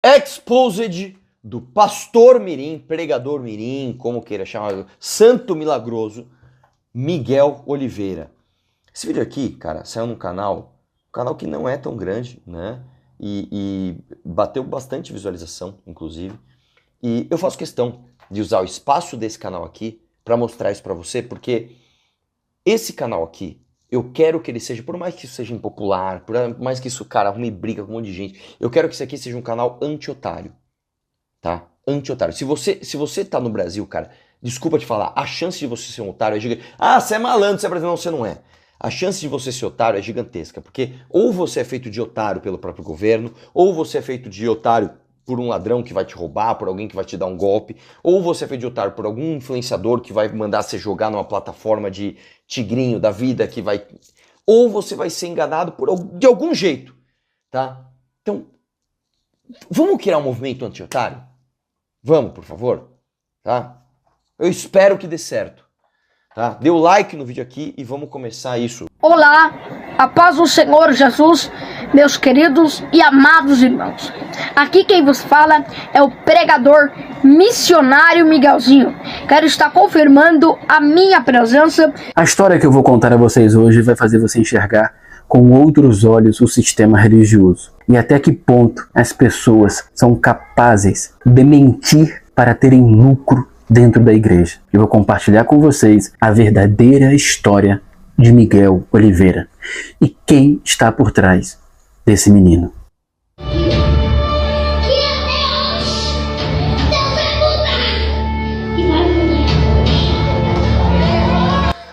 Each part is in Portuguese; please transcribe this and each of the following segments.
Exposed do pastor mirim, pregador mirim, como queira chamar, santo milagroso, Miguel Oliveira. Esse vídeo aqui, cara, saiu num canal, um canal que não é tão grande, né? E bateu bastante visualização, inclusive. E eu faço questão de usar o espaço desse canal aqui para mostrar isso para você, porque esse canal aqui, eu quero que ele seja, por mais que isso seja impopular, por mais que isso, cara, arrume briga com um monte de gente, eu quero que isso aqui seja um canal anti-otário, tá? Anti-otário. Se você tá no Brasil, cara, desculpa te falar, a chance de você ser um otário é gigante. Ah, você é malandro, você é brasileiro. Não, você não é. A chance de você ser otário é gigantesca, porque ou você é feito de otário pelo próprio governo, ou você é feito de otário por um ladrão que vai te roubar, por alguém que vai te dar um golpe, ou você é feito de otário por algum influenciador que vai mandar você jogar numa plataforma de tigrinho da vida, que vai... Ou você vai ser enganado de algum jeito, tá? Então, vamos criar um movimento anti-otário? Vamos, por favor, tá? Eu espero que dê certo, tá? Dê o like no vídeo aqui e vamos começar isso. Olá, a paz do Senhor Jesus, meus queridos e amados irmãos. Aqui quem vos fala é o pregador missionário Miguelzinho. Quero estar confirmando a minha presença. A história que eu vou contar a vocês hoje vai fazer você enxergar com outros olhos o sistema religioso e até que ponto as pessoas são capazes de mentir para terem lucro dentro da igreja. Eu vou compartilhar com vocês a verdadeira história de Miguel Oliveira e quem está por trás desse menino.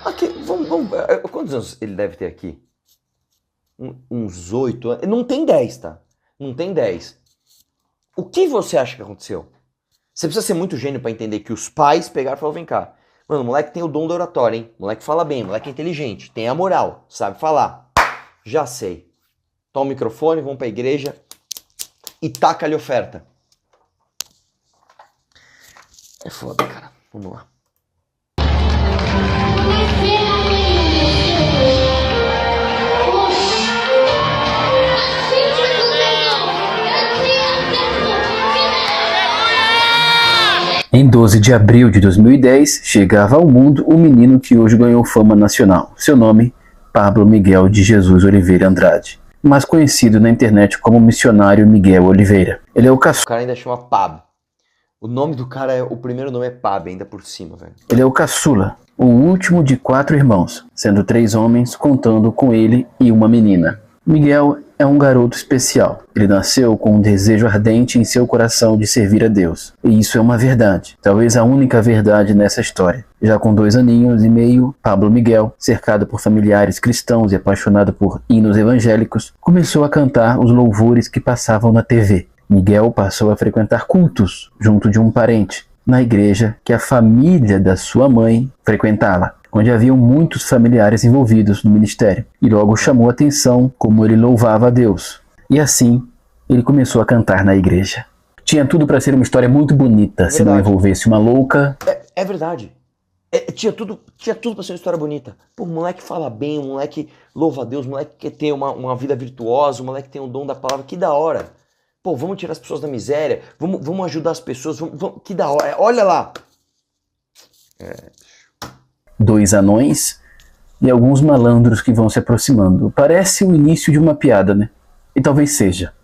Aqui, vamos, quantos anos ele deve ter aqui? Uns 8 anos. Não tem 10, tá? Não tem 10. O que você acha que aconteceu? Você precisa ser muito gênio pra entender que os pais pegaram e falaram, vem cá. Mano, o moleque tem o dom da oratória, hein? O moleque fala bem, o moleque é inteligente, tem a moral, sabe falar. Já sei. Toma o microfone, vamos pra igreja e taca-lhe oferta. É foda, cara. Vamos lá. Em 12 de abril de 2010, chegava ao mundo o menino que hoje ganhou fama nacional. Seu nome, Pablo Miguel de Jesus Oliveira Andrade, mais conhecido na internet como missionário Miguel Oliveira. Ele é o caçula. O cara ainda chama Pab. O nome do cara, o primeiro nome é Pab, ainda por cima, velho. Ele é o caçula, o último de 4 irmãos, sendo 3 homens, contando com ele e uma menina. Miguel é um garoto especial. Ele nasceu com um desejo ardente em seu coração de servir a Deus. E isso é uma verdade, talvez a única verdade nessa história. Já com 2 aninhos e meio, Pablo Miguel, cercado por familiares cristãos e apaixonado por hinos evangélicos, começou a cantar os louvores que passavam na TV. Miguel passou a frequentar cultos junto de um parente, na igreja que a família da sua mãe frequentava, onde haviam muitos familiares envolvidos no ministério, e logo chamou a atenção como ele louvava a Deus. E assim, ele começou a cantar na igreja. Tinha tudo para ser uma história muito bonita, se não envolvesse uma louca... É verdade. Tinha tudo pra ser uma história bonita. Pô, o moleque fala bem, o moleque louva a Deus, o moleque quer ter uma vida virtuosa, o moleque tem o dom da palavra, que da hora. Pô, vamos tirar as pessoas da miséria, vamos ajudar as pessoas, que da hora. Olha lá. 2 anões e alguns malandros que vão se aproximando. Parece o início de uma piada, né? E talvez seja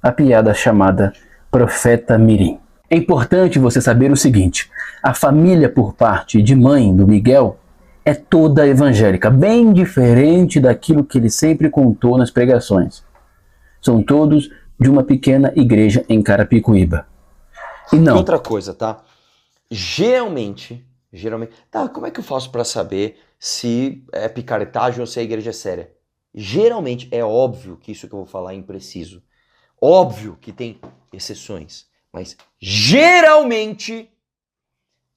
a piada chamada Profeta Mirim. É importante você saber o seguinte: a família por parte de mãe do Miguel é toda evangélica, bem diferente daquilo que ele sempre contou nas pregações. São todos de uma pequena igreja em Carapicuíba. E não. E outra coisa, tá? Geralmente, tá, como é que eu faço pra saber se é picaretagem ou se a igreja é séria? Geralmente, é óbvio que isso que eu vou falar é impreciso. Óbvio que tem exceções. Mas, geralmente,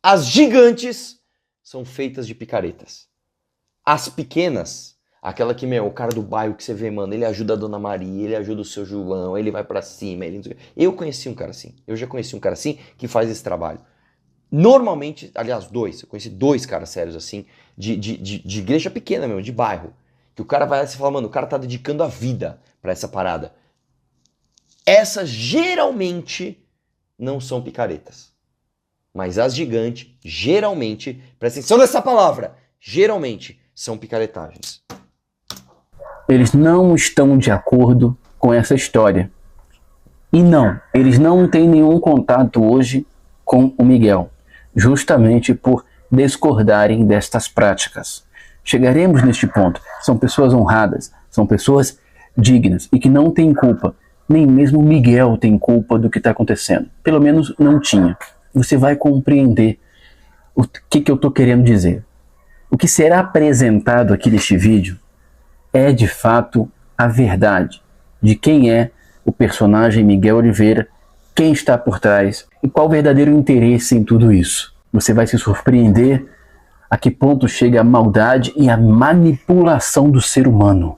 as gigantes são feitas de picaretas. As pequenas, aquela que, o cara do bairro que você vê, mano, ele ajuda a Dona Maria, ele ajuda o seu João, ele vai pra cima, Eu conheci um cara assim. Eu já conheci um cara assim que faz esse trabalho. Normalmente, aliás, 2, eu conheci 2 caras sérios assim, de igreja pequena mesmo, de bairro. Que o cara vai lá e você fala, mano, o cara tá dedicando a vida pra essa parada. Essas geralmente não são picaretas. Mas as gigantes, geralmente, presta atenção nessa palavra, geralmente são picaretagens. Eles não estão de acordo com essa história. E não, eles não têm nenhum contato hoje com o Miguel, justamente por discordarem destas práticas. Chegaremos neste ponto. São pessoas honradas, são pessoas dignas e que não têm culpa. Nem mesmo Miguel tem culpa do que está acontecendo. Pelo menos não tinha. Você vai compreender o que eu estou querendo dizer. O que será apresentado aqui neste vídeo é de fato a verdade de quem é o personagem Miguel Oliveira, quem está por trás e qual o verdadeiro interesse em tudo isso. Você vai se surpreender a que ponto chega a maldade e a manipulação do ser humano.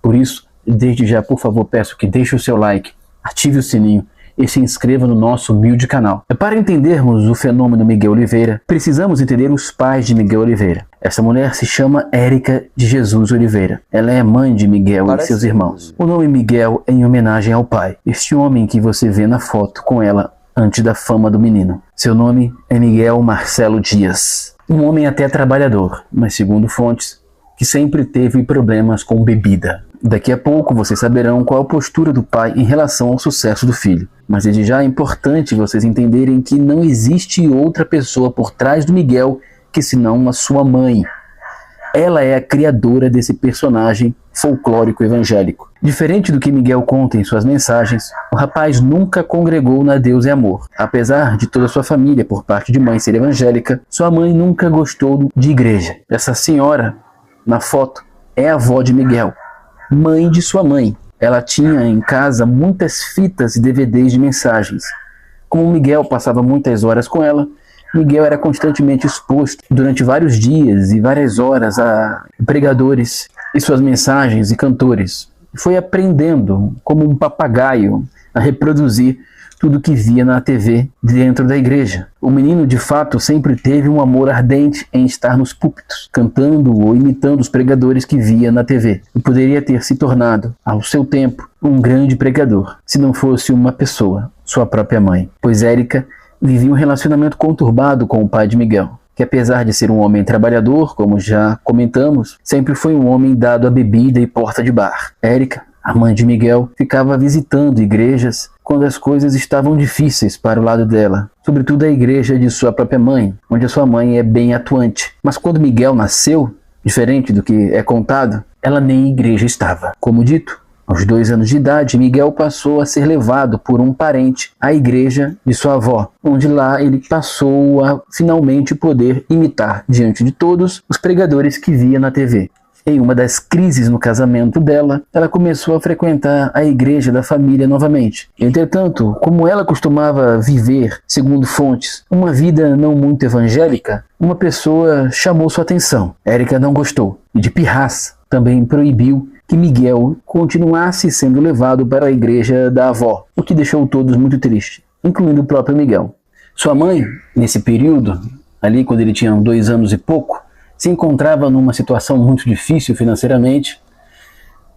Por isso, desde já, por favor, peço que deixe o seu like, ative o sininho e se inscreva no nosso humilde canal. Para entendermos o fenômeno Miguel Oliveira, precisamos entender os pais de Miguel Oliveira. Essa mulher se chama Érica de Jesus Oliveira. Ela é mãe de Miguel e seus irmãos. O nome Miguel é em homenagem ao pai, este homem que você vê na foto com ela antes da fama do menino. Seu nome é Miguel Marcelo Dias. Um homem até trabalhador, mas segundo fontes, que sempre teve problemas com bebida. Daqui a pouco vocês saberão qual a postura do pai em relação ao sucesso do filho. Mas desde já é importante vocês entenderem que não existe outra pessoa por trás do Miguel que senão a sua mãe. Ela é a criadora desse personagem folclórico evangélico. Diferente do que Miguel conta em suas mensagens, o rapaz nunca congregou na Deus e Amor. Apesar de toda a sua família, por parte de mãe, ser evangélica, sua mãe nunca gostou de igreja. Essa senhora, na foto, é a avó de Miguel, mãe de sua mãe. Ela tinha em casa muitas fitas e DVDs de mensagens. Como Miguel passava muitas horas com ela, Miguel era constantemente exposto durante vários dias e várias horas a pregadores e suas mensagens e cantores. Foi aprendendo, como um papagaio, a reproduzir tudo que via na TV dentro da igreja. O menino, de fato, sempre teve um amor ardente em estar nos púlpitos, cantando ou imitando os pregadores que via na TV. E poderia ter se tornado, ao seu tempo, um grande pregador, se não fosse uma pessoa, sua própria mãe. Pois Érica vivia um relacionamento conturbado com o pai de Miguel, que apesar de ser um homem trabalhador, como já comentamos, sempre foi um homem dado à bebida e porta de bar. Érica, a mãe de Miguel, ficava visitando igrejas quando as coisas estavam difíceis para o lado dela, sobretudo a igreja de sua própria mãe, onde a sua mãe é bem atuante. Mas quando Miguel nasceu, diferente do que é contado, ela nem em igreja estava. Como dito, aos 2 anos de idade, Miguel passou a ser levado por um parente à igreja de sua avó, onde lá ele passou a finalmente poder imitar diante de todos os pregadores que via na TV. Em uma das crises no casamento dela, ela começou a frequentar a igreja da família novamente. Entretanto, como ela costumava viver, segundo fontes, uma vida não muito evangélica, uma pessoa chamou sua atenção. Érica não gostou e, de pirraça, também proibiu que Miguel continuasse sendo levado para a igreja da avó, o que deixou todos muito tristes, incluindo o próprio Miguel. Sua mãe, nesse período, ali quando ele tinha 2 anos e pouco, se encontrava numa situação muito difícil financeiramente,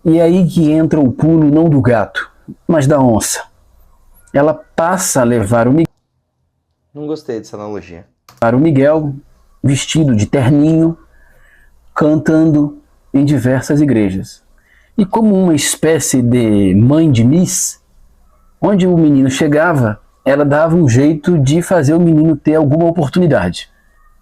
e é aí que entra o pulo não do gato, mas da onça. Ela passa a levar o Miguel. Não gostei dessa analogia. Para o Miguel, vestido de terninho, cantando em diversas igrejas. E como uma espécie de mãe de Miss, onde o menino chegava, ela dava um jeito de fazer o menino ter alguma oportunidade.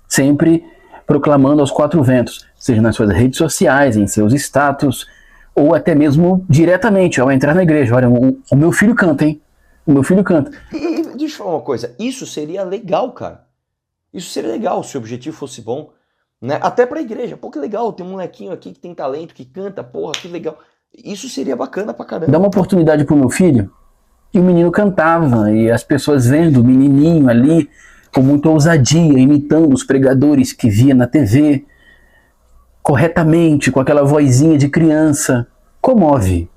Sempre proclamando aos 4 ventos, seja nas suas redes sociais, em seus status, ou até mesmo diretamente ao entrar na igreja. Olha, o meu filho canta, hein? O meu filho canta. E deixa eu falar uma coisa, isso seria legal, cara. Isso seria legal se o objetivo fosse bom, né? Até pra igreja. Pô, que legal, tem um molequinho aqui que tem talento, que canta, porra, que legal. Isso seria bacana pra caramba. Dá uma oportunidade pro meu filho. E o menino cantava, e as pessoas vendo o menininho ali, com muita ousadia, imitando os pregadores que via na TV, corretamente, com aquela vozinha de criança, comove.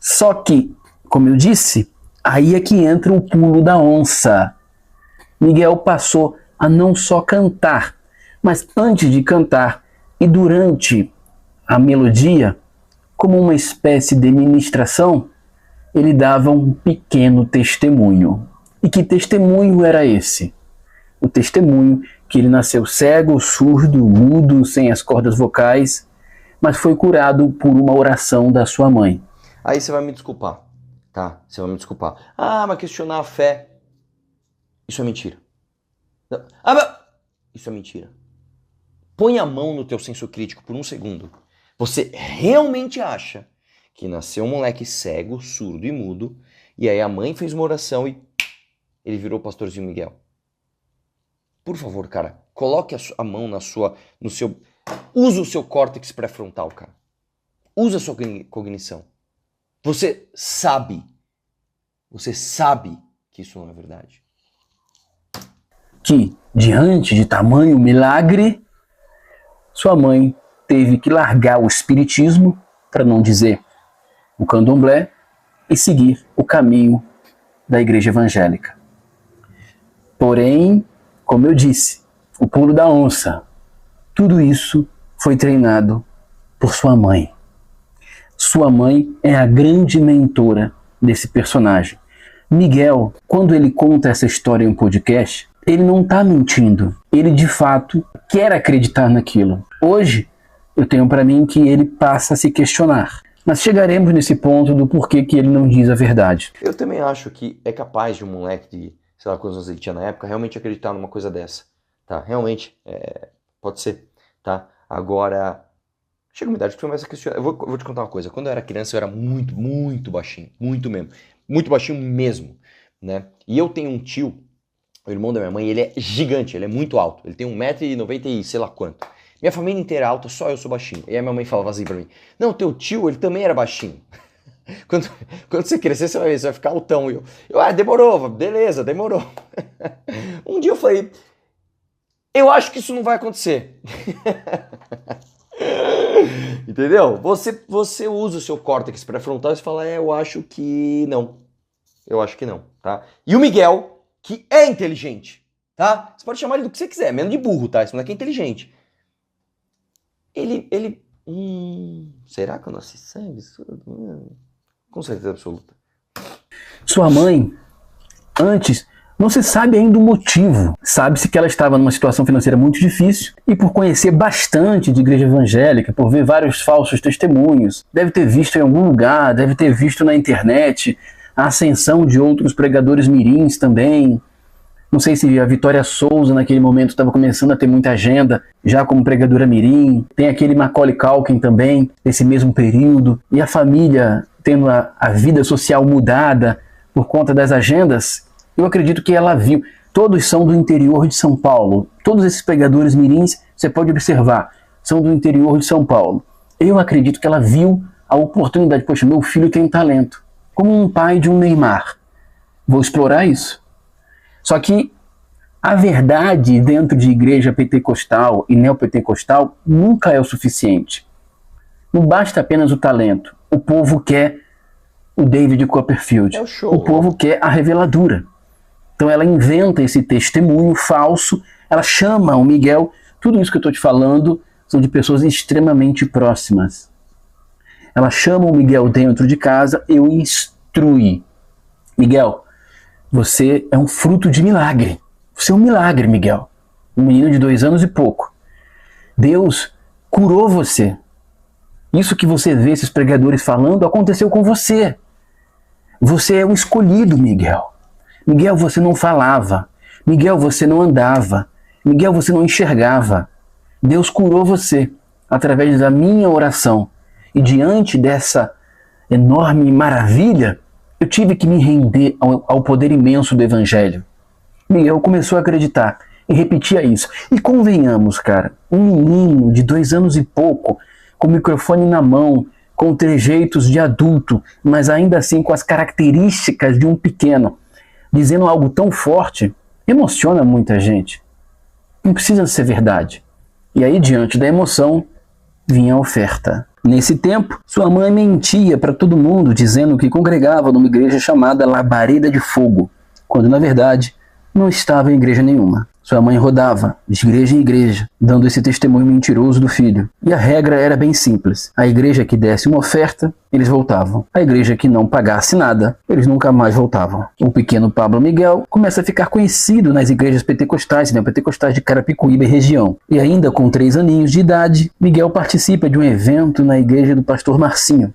Só que, como eu disse, aí é que entra o pulo da onça. Miguel passou a não só cantar, mas antes de cantar e durante a melodia, como uma espécie de ministração, ele dava um pequeno testemunho. E que testemunho era esse? O testemunho que ele nasceu cego, surdo, mudo, sem as cordas vocais, mas foi curado por uma oração da sua mãe. Aí você vai me desculpar, tá? Você vai me desculpar. Ah, mas questionar a fé, isso é mentira. Ah, mas... Isso é mentira. Põe a mão no teu senso crítico por um segundo. Você realmente acha que nasceu um moleque cego, surdo e mudo, e aí a mãe fez uma oração e ele virou o pastorzinho Miguel? Por favor, cara, coloque a mão no seu... Usa o seu córtex pré-frontal, cara. Usa a sua cognição. Você sabe que isso não é verdade. Que, diante de tamanho milagre, sua mãe teve que largar o espiritismo, para não dizer o candomblé, e seguir o caminho da igreja evangélica. Porém, como eu disse, o pulo da onça, tudo isso foi treinado por sua mãe. Sua mãe é a grande mentora desse personagem. Miguel, quando ele conta essa história em um podcast, ele não está mentindo. Ele, de fato, quer acreditar naquilo. Hoje, eu tenho para mim que ele passa a se questionar. Mas chegaremos nesse ponto do porquê que ele não diz a verdade. Eu também acho que é capaz de um moleque de, sei lá quantos anos ele tinha na época, realmente acreditar numa coisa dessa. Tá? Realmente, pode ser. Tá? Agora, chega uma idade que tu começa a questionar. Eu vou te contar uma coisa. Quando eu era criança, eu era muito, muito baixinho. Muito mesmo. Muito baixinho mesmo. Né? E eu tenho um tio, o irmão da minha mãe, ele é gigante, ele é muito alto. Ele tem 1,90 m e sei lá quanto. Minha família inteira é alta, só eu sou baixinho. E aí minha mãe falava assim pra mim, não, teu tio, ele também era baixinho. Quando você crescer, você vai ficar altão. Demorou, beleza, demorou. Um dia eu falei, eu acho que isso não vai acontecer. Entendeu? Você usa o seu córtex pré-frontal e fala, eu acho que não. Eu acho que não, tá? E o Miguel, que é inteligente, tá? Você pode chamar ele do que você quiser, menos de burro, tá? Esse moleque é inteligente. Será que eu nasci cego? Com certeza absoluta. Sua mãe, antes, não se sabe ainda o motivo. Sabe-se que ela estava numa situação financeira muito difícil e por conhecer bastante de igreja evangélica, por ver vários falsos testemunhos, deve ter visto em algum lugar, deve ter visto na internet a ascensão de outros pregadores mirins também. Não sei se a Vitória Souza naquele momento estava começando a ter muita agenda, já como pregadora mirim. Tem aquele Macaulay Culkin também, nesse mesmo período. E a família tendo a vida social mudada por conta das agendas. Eu acredito que ela viu. Todos são do interior de São Paulo. Todos esses pregadores mirins, você pode observar, são do interior de São Paulo. Eu acredito que ela viu a oportunidade. Poxa, meu filho tem talento. Como um pai de um Neymar. Vou explorar isso. Só que a verdade dentro de igreja pentecostal e neopentecostal nunca é o suficiente. Não basta apenas o talento. O povo quer o David Copperfield. É o show, o povo quer a reveladura. Então ela inventa esse testemunho falso, ela chama o Miguel. Tudo isso que eu estou te falando são de pessoas extremamente próximas. Ela chama o Miguel dentro de casa e o instrui. Miguel, você é um fruto de milagre. Você é um milagre, Miguel. Um menino de 2 anos e pouco. Deus curou você. Isso que você vê esses pregadores falando aconteceu com você. Você é um escolhido, Miguel. Miguel, você não falava. Miguel, você não andava. Miguel, você não enxergava. Deus curou você através da minha oração. E diante dessa enorme maravilha, eu tive que me render ao poder imenso do Evangelho. Miguel começou a acreditar e repetia isso. E convenhamos, cara, um menino de 2 anos e pouco, com o microfone na mão, com trejeitos de adulto, mas ainda assim com as características de um pequeno, dizendo algo tão forte, emociona muita gente. Não precisa ser verdade. E aí, diante da emoção, vinha a oferta. Nesse tempo, sua mãe mentia para todo mundo, dizendo que congregava numa igreja chamada Labareda de Fogo, quando na verdade não estava em igreja nenhuma. Sua mãe rodava de igreja em igreja, dando esse testemunho mentiroso do filho. E a regra era bem simples. A igreja que desse uma oferta, eles voltavam. A igreja que não pagasse nada, eles nunca mais voltavam. O pequeno Pablo Miguel começa a ficar conhecido nas igrejas pentecostais, pentecostais de Carapicuíba e região. E ainda com 3 aninhos de idade, Miguel participa de um evento na igreja do pastor Marcinho.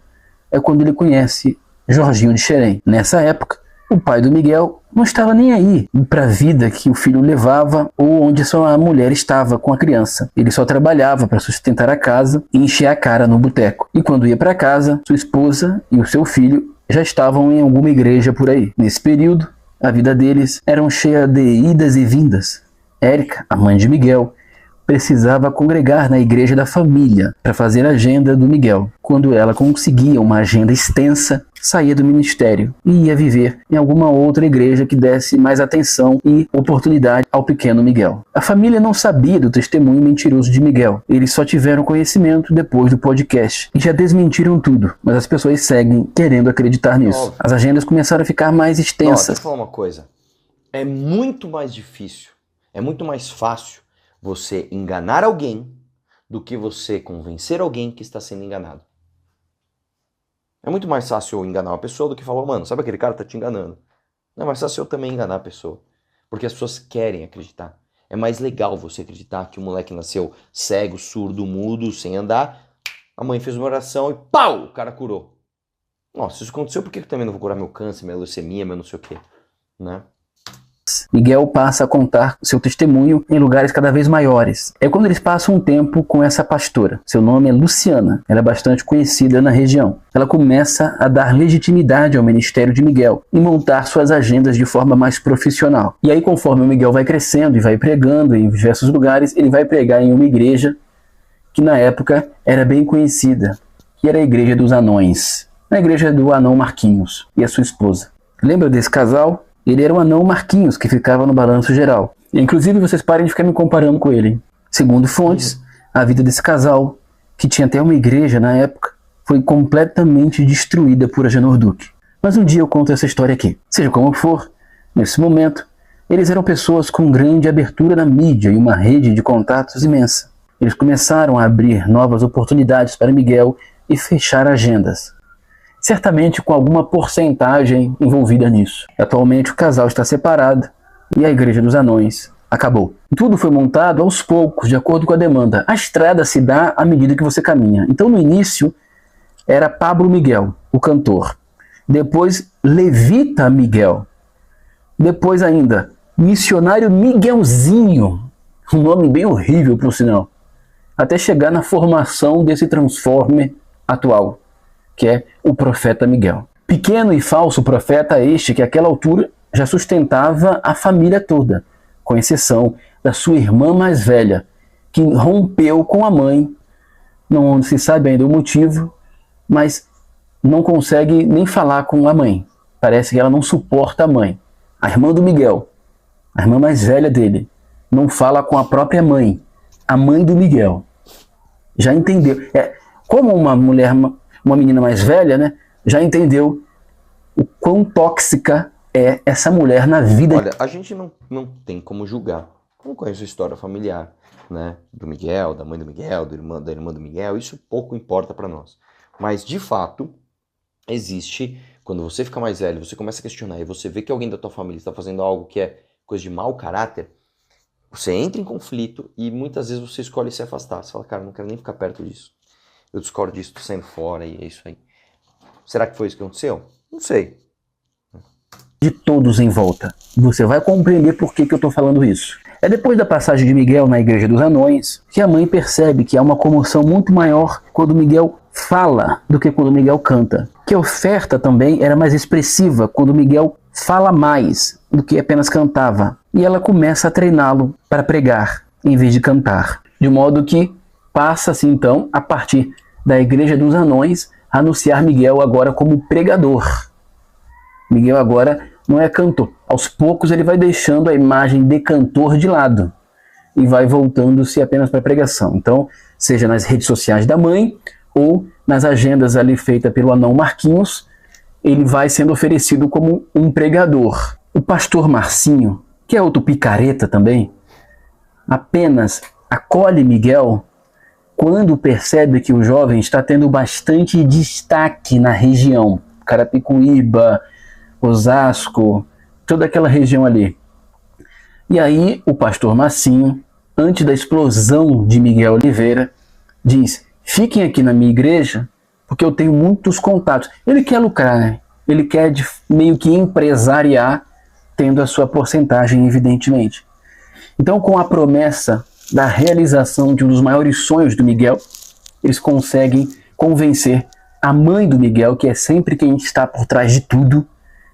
É quando ele conhece Jorginho de Xerém. Nessa época, o pai do Miguel não estava nem aí para a vida que o filho levava ou onde sua mulher estava com a criança. Ele só trabalhava para sustentar a casa e encher a cara no boteco. E quando ia para casa, sua esposa e o seu filho já estavam em alguma igreja por aí. Nesse período, a vida deles era cheia de idas e vindas. Érica, a mãe de Miguel, precisava congregar na igreja da família para fazer a agenda do Miguel. Quando ela conseguia uma agenda extensa, saía do ministério e ia viver em alguma outra igreja que desse mais atenção e oportunidade ao pequeno Miguel. A família não sabia do testemunho mentiroso de Miguel. Eles só tiveram conhecimento depois do podcast e já desmentiram tudo, mas as pessoas seguem querendo acreditar nisso. As agendas começaram a ficar mais extensas. Deixa eu falar uma coisa. É muito mais difícil, é muito mais fácil você enganar alguém do que você convencer alguém que está sendo enganado. É muito mais fácil eu enganar uma pessoa do que falar, mano, sabe aquele cara que tá te enganando? Não é mais fácil eu também enganar a pessoa. Porque as pessoas querem acreditar. É mais legal você acreditar que o moleque nasceu cego, surdo, mudo, sem andar. A mãe fez uma oração e pau! O cara curou. Nossa, isso aconteceu, por que eu também não vou curar meu câncer, minha leucemia, meu não sei o quê? Né? Miguel passa a contar seu testemunho em lugares cada vez maiores. É quando eles passam um tempo com essa pastora. Seu nome é Luciana. Ela é bastante conhecida na região. Ela começa a dar legitimidade ao ministério de Miguel e montar suas agendas de forma mais profissional. E aí, conforme o Miguel vai crescendo e vai pregando em diversos lugares, ele vai pregar em uma igreja que na época era bem conhecida, que era a Igreja dos Anões. Na igreja do anão Marquinhos e a sua esposa. Lembra desse casal? Ele era o anão Marquinhos, que ficava no balanço geral. E, inclusive, vocês parem de ficar me comparando com ele. Segundo fontes, a vida desse casal, que tinha até uma igreja na época, foi completamente destruída por Agenor Duque. Mas um dia eu conto essa história aqui. Seja como for, nesse momento, eles eram pessoas com grande abertura na mídia e uma rede de contatos imensa. Eles começaram a abrir novas oportunidades para Miguel e fechar agendas. Certamente com alguma porcentagem envolvida nisso. Atualmente o casal está separado e a Igreja dos Anões acabou. Tudo foi montado aos poucos, de acordo com a demanda. A estrada se dá à medida que você caminha. Então no início era Pablo Miguel, o cantor. Depois Levita Miguel. Depois ainda Missionário Miguelzinho. Um nome bem horrível por sinal. Até chegar na formação desse Transformer atual, que é o profeta Miguel. Pequeno e falso profeta este que àquela altura já sustentava a família toda, com exceção da sua irmã mais velha, que rompeu com a mãe, não se sabe ainda o motivo, mas não consegue nem falar com a mãe. Parece que ela não suporta a mãe. A irmã do Miguel, a irmã mais velha dele, não fala com a própria mãe, a mãe do Miguel. Já entendeu? Como uma mulher... Uma menina mais velha, né, já entendeu o quão tóxica é essa mulher na vida. Olha, a gente não tem como julgar. Eu não conheço a história familiar, né, do Miguel, da mãe do Miguel, da irmã do Miguel. Isso pouco importa para nós. Mas, de fato, existe... Quando você fica mais velho, você começa a questionar e você vê que alguém da tua família está fazendo algo que é coisa de mau caráter, você entra em conflito e muitas vezes você escolhe se afastar. Você fala, cara, não quero nem ficar perto disso. Eu discordo disso, tô saindo fora e é isso aí. Será que foi isso que aconteceu? Não sei. De todos em volta. Você vai compreender por que eu tô falando isso. É depois da passagem de Miguel na Igreja dos Anões que a mãe percebe que há uma comoção muito maior quando Miguel fala do que quando Miguel canta. Que a oferta também era mais expressiva quando Miguel fala mais do que apenas cantava. E ela começa a treiná-lo para pregar em vez de cantar. De modo que passa-se então, a partir da Igreja dos Anões, a anunciar Miguel agora como pregador. Miguel agora não é cantor. Aos poucos ele vai deixando a imagem de cantor de lado e vai voltando-se apenas para a pregação. Então, seja nas redes sociais da mãe ou nas agendas ali feitas pelo anão Marquinhos, ele vai sendo oferecido como um pregador. O pastor Marcinho que é outro picareta também, apenas acolhe Miguel quando percebe que o jovem está tendo bastante destaque na região. Carapicuíba, Osasco, toda aquela região ali. E aí o pastor Marcinho, antes da explosão de Miguel Oliveira, diz: fiquem aqui na minha igreja, porque eu tenho muitos contatos. Ele quer lucrar, né? Ele quer meio que empresariar, tendo a sua porcentagem, evidentemente. Então, com a promessa da realização de um dos maiores sonhos do Miguel, eles conseguem convencer a mãe do Miguel, que é sempre quem está por trás de tudo,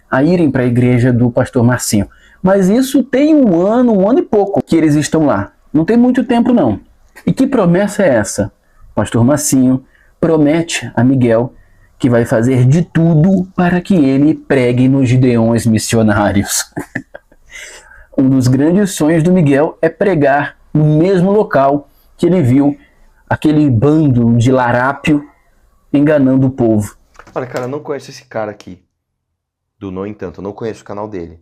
a irem para a igreja do pastor Marcinho. Mas isso tem um ano e pouco que eles estão lá. Não tem muito tempo, não. E que promessa é essa? O pastor Marcinho promete a Miguel que vai fazer de tudo para que ele pregue nos gideões missionários. Um dos grandes sonhos do Miguel é pregar no mesmo local que ele viu aquele bando de larápio enganando o povo. Olha, cara, eu não conheço esse cara aqui, do No Entanto, eu não conheço o canal dele.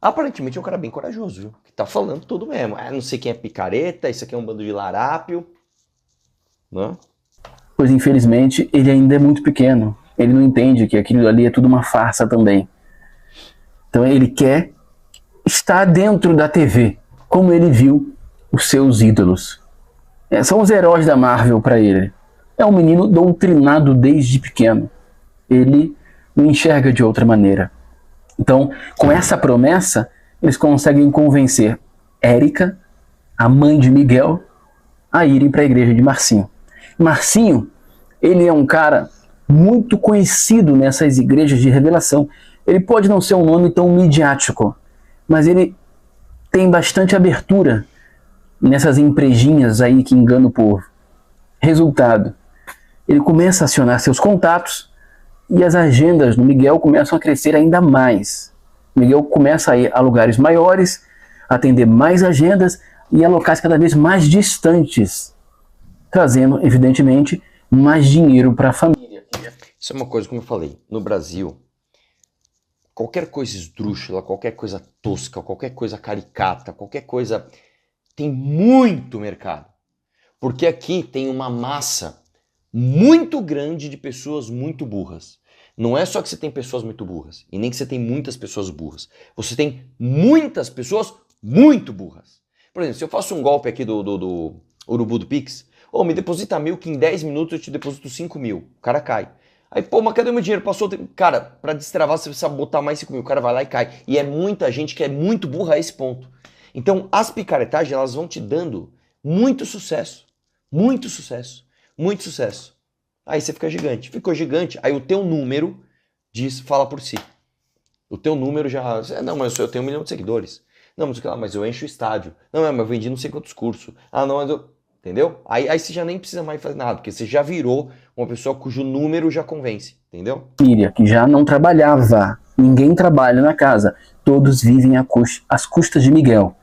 Aparentemente é um cara bem corajoso, viu? Que tá falando tudo mesmo. Não sei quem é picareta, isso aqui é um bando de larápio. Não? Pois infelizmente ele ainda é muito pequeno. Ele não entende que aquilo ali é tudo uma farsa também. Então ele quer estar dentro da TV, como ele viu os seus ídolos. São os heróis da Marvel para ele. É um menino doutrinado desde pequeno. Ele não enxerga de outra maneira. Então, com essa promessa, eles conseguem convencer Érica, a mãe de Miguel, a irem para a igreja de Marcinho. Marcinho, ele é um cara muito conhecido nessas igrejas de revelação. Ele pode não ser um nome tão midiático, mas ele tem bastante abertura nessas emprejinhas aí que enganam o povo. Resultado, ele começa a acionar seus contatos e as agendas do Miguel começam a crescer ainda mais. Miguel começa a ir a lugares maiores, atender mais agendas e a locais cada vez mais distantes, trazendo, evidentemente, mais dinheiro para a família. Isso é uma coisa, como eu falei, no Brasil, qualquer coisa esdrúxula, qualquer coisa tosca, qualquer coisa caricata, qualquer coisa tem muito mercado. Porque aqui tem uma massa muito grande de pessoas muito burras. Não é só que você tem pessoas muito burras, e nem que você tem muitas pessoas burras. Você tem muitas pessoas muito burras. Por exemplo, se eu faço um golpe aqui do Urubu do Pix, me deposita 1.000 que em 10 minutos eu te deposito 5.000. O cara cai. Aí, mas cadê o meu dinheiro? Passou. Cara, pra destravar você precisa botar mais 5.000. O cara vai lá e cai. E é muita gente que é muito burra a esse ponto. Então, as picaretagens, elas vão te dando muito sucesso. Muito sucesso. Muito sucesso. Aí você fica gigante. Ficou gigante, aí o teu número fala por si. O teu número já... Não, mas eu tenho 1 milhão de seguidores. Não, mas eu encho o estádio. Não, mas eu vendi não sei quantos cursos. Não, mas eu... Entendeu? Aí você já nem precisa mais fazer nada, porque você já virou uma pessoa cujo número já convence. Entendeu? Família que já não trabalhava. Ninguém trabalha na casa. Todos vivem às custas de Miguel.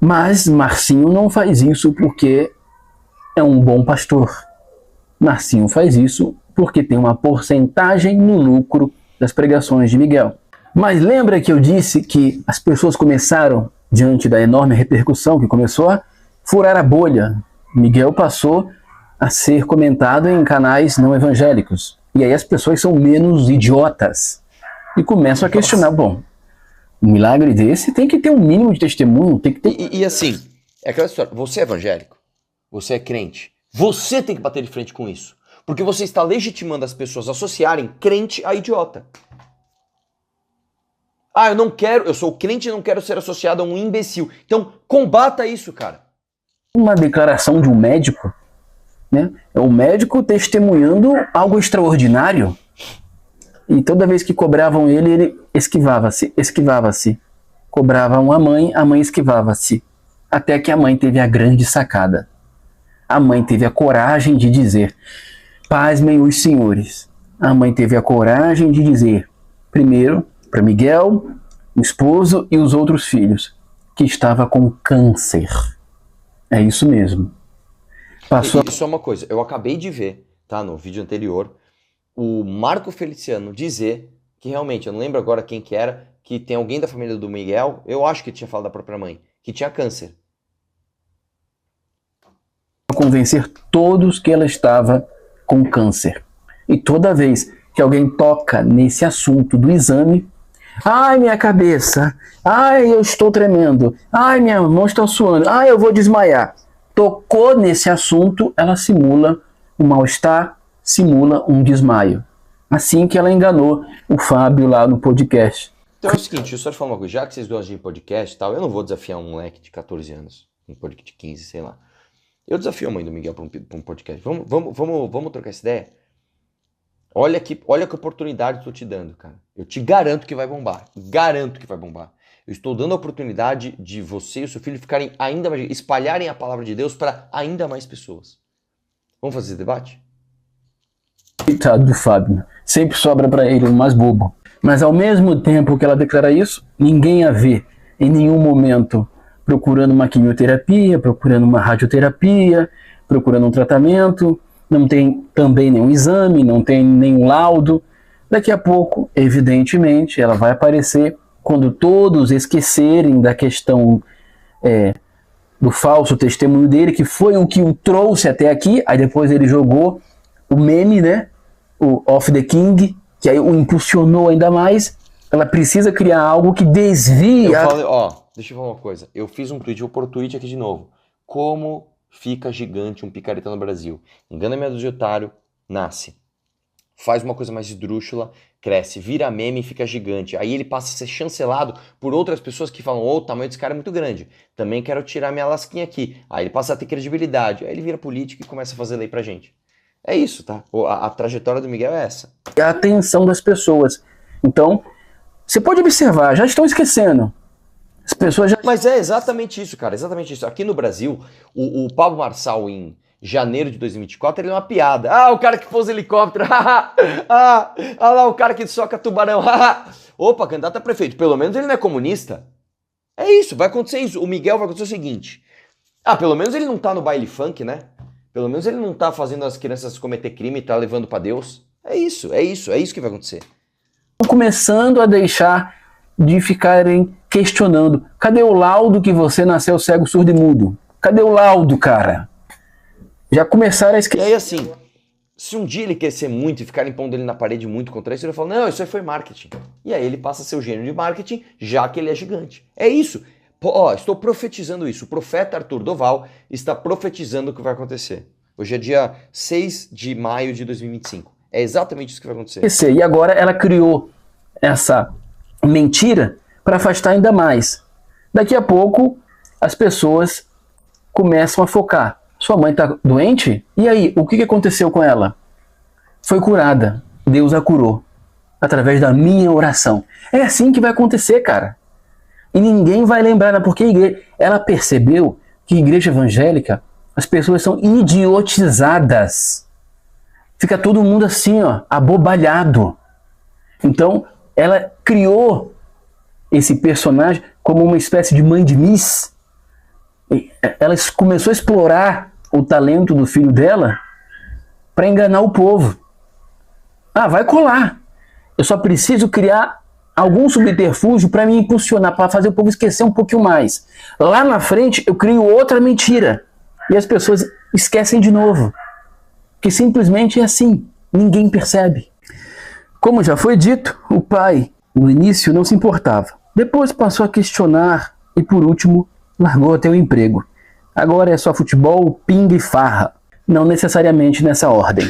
Mas Marcinho não faz isso porque é um bom pastor. Marcinho faz isso porque tem uma porcentagem no lucro das pregações de Miguel. Mas lembra que eu disse que as pessoas começaram, diante da enorme repercussão que começou, a furar a bolha. Miguel passou a ser comentado em canais não evangélicos. E aí as pessoas são menos idiotas e começam a questionar, bom, um milagre desse tem que ter um mínimo de testemunho, tem que ter... E assim, é aquela história, você é evangélico, você é crente, você tem que bater de frente com isso. Porque você está legitimando as pessoas a associarem crente a idiota. Eu sou crente e não quero ser associado a um imbecil. Então, combata isso, cara. Uma declaração de um médico, né? É o médico testemunhando algo extraordinário. E toda vez que cobravam ele esquivava-se. Cobravam a mãe esquivava-se. Até que a mãe teve a grande sacada. A mãe teve a coragem de dizer: pasmem os senhores. A mãe teve a coragem de dizer, primeiro, para Miguel, o esposo e os outros filhos, que estava com câncer. É isso mesmo. Isso é uma coisa, eu acabei de ver, tá, no vídeo anterior, o Marco Feliciano dizer que realmente, eu não lembro agora quem que era, que tem alguém da família do Miguel, eu acho que tinha falado da própria mãe, que tinha câncer. Convencer todos que ela estava com câncer. E toda vez que alguém toca nesse assunto do exame, ai, minha cabeça, ai, eu estou tremendo, ai, minha mão está suando, ai, eu vou desmaiar. Tocou nesse assunto, ela simula um mal-estar, simula um desmaio. Assim que ela enganou o Fábio lá no podcast. Então é o seguinte, eu só te falar uma coisa, já que vocês gostam de podcast e tal, eu não vou desafiar um moleque de 14 anos, um podcast de 15, sei lá. Eu desafio a mãe do Miguel para um podcast. Vamos trocar essa ideia? Olha que oportunidade eu estou te dando, cara. Eu te garanto que vai bombar. Garanto que vai bombar. Eu estou dando a oportunidade de você e o seu filho ficarem ainda mais... espalharem a palavra de Deus para ainda mais pessoas. Vamos fazer esse debate? Coitado do Fábio. Sempre sobra para ele um mais bobo. Mas ao mesmo tempo que ela declara isso, ninguém a vê em nenhum momento procurando uma quimioterapia, procurando uma radioterapia, procurando um tratamento, não tem também nenhum exame, não tem nenhum laudo. Daqui a pouco, evidentemente, ela vai aparecer quando todos esquecerem da questão do falso testemunho dele, que foi o que o trouxe até aqui. Aí depois ele jogou o meme, né? O Off the King, que aí o impulsionou ainda mais. Ela precisa criar algo que desvia... Deixa eu falar uma coisa. Eu fiz um tweet, vou pôr o tweet aqui de novo. Como fica gigante um picareta no Brasil? Engana meia dúzia de otário, nasce. Faz uma coisa mais esdrúxula, cresce, vira meme e fica gigante. Aí ele passa a ser chancelado por outras pessoas que falam, o tamanho desse cara é muito grande. Também quero tirar minha lasquinha aqui. Aí ele passa a ter credibilidade. Aí ele vira político e começa a fazer lei pra gente. É isso, tá? A trajetória do Miguel é essa. A atenção das pessoas. Então, você pode observar, já estão esquecendo. As pessoas já... Mas é exatamente isso, cara, exatamente isso. Aqui no Brasil, o Pablo Marçal, em janeiro de 2024, ele é uma piada. Ah, o cara que pôs helicóptero. Ah, lá o cara que soca tubarão. Opa, candidato a prefeito. Pelo menos ele não é comunista. É isso, vai acontecer isso. O Miguel vai acontecer o seguinte. Pelo menos ele não tá no baile funk, né? Pelo menos ele não tá fazendo as crianças cometer crime e tá levando pra Deus. É isso que vai acontecer. Começando a deixar de ficarem questionando. Cadê o laudo que você nasceu cego, surdo e mudo? Cadê o laudo, cara? Já começaram a esquecer. E aí, assim, se um dia ele crescer muito e ficarem pondo ele na parede muito contra isso, ele fala, não, isso aí foi marketing. E aí ele passa a ser o gênio de marketing, já que ele é gigante. É isso. Estou profetizando isso. O profeta Arthur Doval está profetizando o que vai acontecer. Hoje é dia 6 de maio de 2025. É exatamente isso que vai acontecer. E agora ela criou essa mentira para afastar ainda mais. Daqui a pouco as pessoas começam a focar. Sua mãe está doente? E aí, o que aconteceu com ela? Foi curada. Deus a curou. Através da minha oração. É assim que vai acontecer, cara. E ninguém vai lembrar, porque ela percebeu que igreja evangélica, as pessoas são idiotizadas. Fica todo mundo assim, abobalhado. Então, ela criou esse personagem como uma espécie de mãe de Miss. Ela começou a explorar o talento do filho dela para enganar o povo. Vai colar. Eu só preciso criar algum subterfúgio para me impulsionar, para fazer o povo esquecer um pouquinho mais. Lá na frente, eu crio outra mentira. E as pessoas esquecem de novo. Que simplesmente é assim. Ninguém percebe. Como já foi dito, o pai, no início, não se importava. Depois passou a questionar e, por último, largou até o emprego. Agora é só futebol, pinga e farra. Não necessariamente nessa ordem.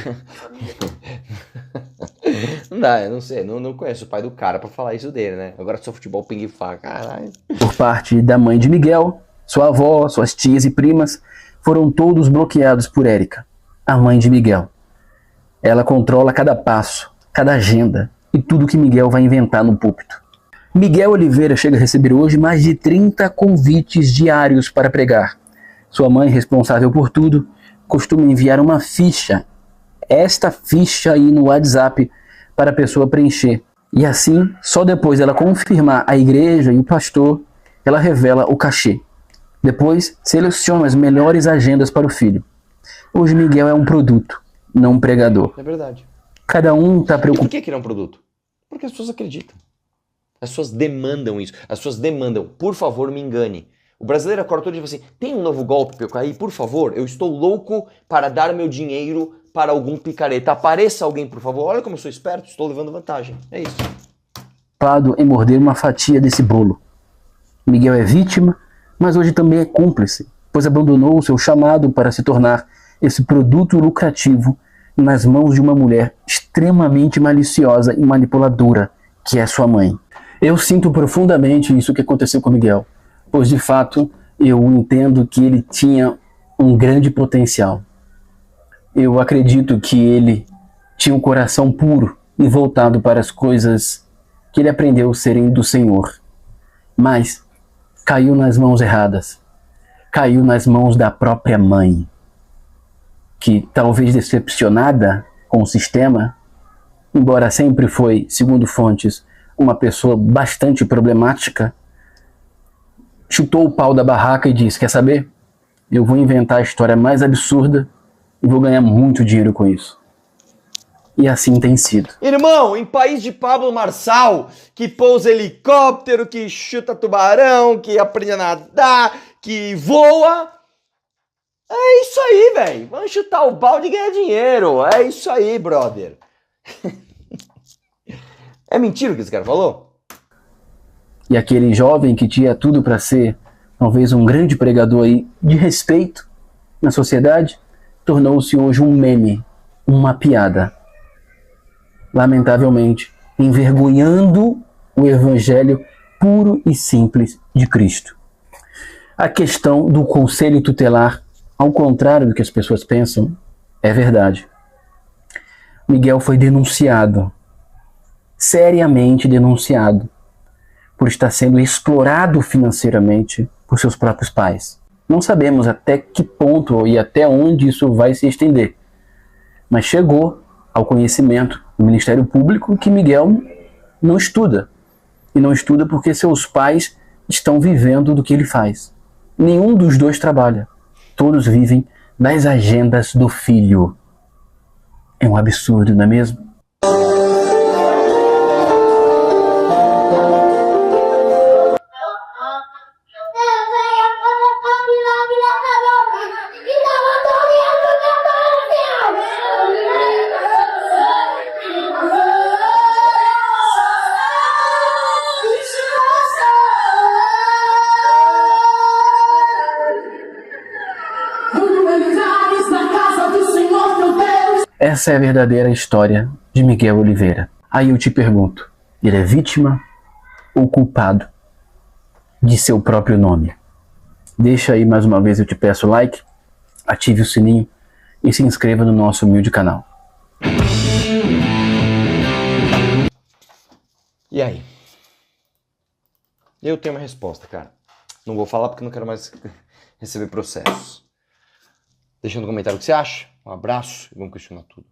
Não dá, eu não sei, não conheço o pai do cara pra falar isso dele, né? Agora só futebol, pinga e farra, caralho. Por parte da mãe de Miguel, sua avó, suas tias e primas foram todos bloqueados por Érica, a mãe de Miguel. Ela controla cada passo, cada agenda e tudo que Miguel vai inventar no púlpito. Miguel Oliveira chega a receber hoje mais de 30 convites diários para pregar. Sua mãe, responsável por tudo, costuma enviar uma ficha, esta ficha aí no WhatsApp, para a pessoa preencher. E assim, só depois dela confirmar a igreja e o pastor, ela revela o cachê. Depois, seleciona as melhores agendas para o filho. Hoje Miguel é um produto, não um pregador. É verdade. Cada um está preocupado. E por que ele é um produto? Porque as pessoas acreditam. As pessoas demandam isso. As pessoas demandam, por favor, me engane. O brasileiro acorda todo dia e fala assim, tem um novo golpe para eu cair? Por favor, eu estou louco para dar meu dinheiro para algum picareta. Apareça alguém, por favor. Olha como eu sou esperto, estou levando vantagem. É isso. Em morder uma fatia desse bolo. Miguel é vítima, mas hoje também é cúmplice, pois abandonou o seu chamado para se tornar esse produto lucrativo nas mãos de uma mulher extremamente maliciosa e manipuladora, que é sua mãe. Eu sinto profundamente isso que aconteceu com Miguel, pois de fato eu entendo que ele tinha um grande potencial. Eu acredito que ele tinha um coração puro e voltado para as coisas que ele aprendeu serem do Senhor, mas caiu nas mãos erradas, caiu nas mãos da própria mãe, que talvez decepcionada com o sistema, embora sempre foi, segundo fontes, uma pessoa bastante problemática, chutou o pau da barraca e disse, quer saber? Eu vou inventar a história mais absurda e vou ganhar muito dinheiro com isso. E assim tem sido. Irmão, em país de Pablo Marçal, que pousa helicóptero, que chuta tubarão, que aprende a nadar, que voa... É isso aí, velho. Vamos chutar o balde e ganhar dinheiro. É isso aí, brother. É mentira o que esse cara falou? E aquele jovem que tinha tudo para ser talvez um grande pregador aí de respeito na sociedade, tornou-se hoje um meme, uma piada. Lamentavelmente, envergonhando o evangelho puro e simples de Cristo. A questão do conselho tutelar, ao contrário do que as pessoas pensam, é verdade. Miguel foi denunciado, seriamente denunciado, por estar sendo explorado financeiramente por seus próprios pais. Não sabemos até que ponto e até onde isso vai se estender, mas chegou ao conhecimento do Ministério Público que Miguel não estuda. E não estuda porque seus pais estão vivendo do que ele faz. Nenhum dos dois trabalha. Todos vivem das agendas do filho. É um absurdo, não é mesmo? Essa é a verdadeira história de Miguel Oliveira. Aí eu te pergunto, ele é vítima ou culpado de seu próprio nome? Deixa aí mais uma vez, eu te peço like, ative o sininho e se inscreva no nosso humilde canal. E aí? Eu tenho uma resposta, cara. Não vou falar porque não quero mais receber processos. Deixa no comentário o que você acha. Um abraço e vamos questionar tudo.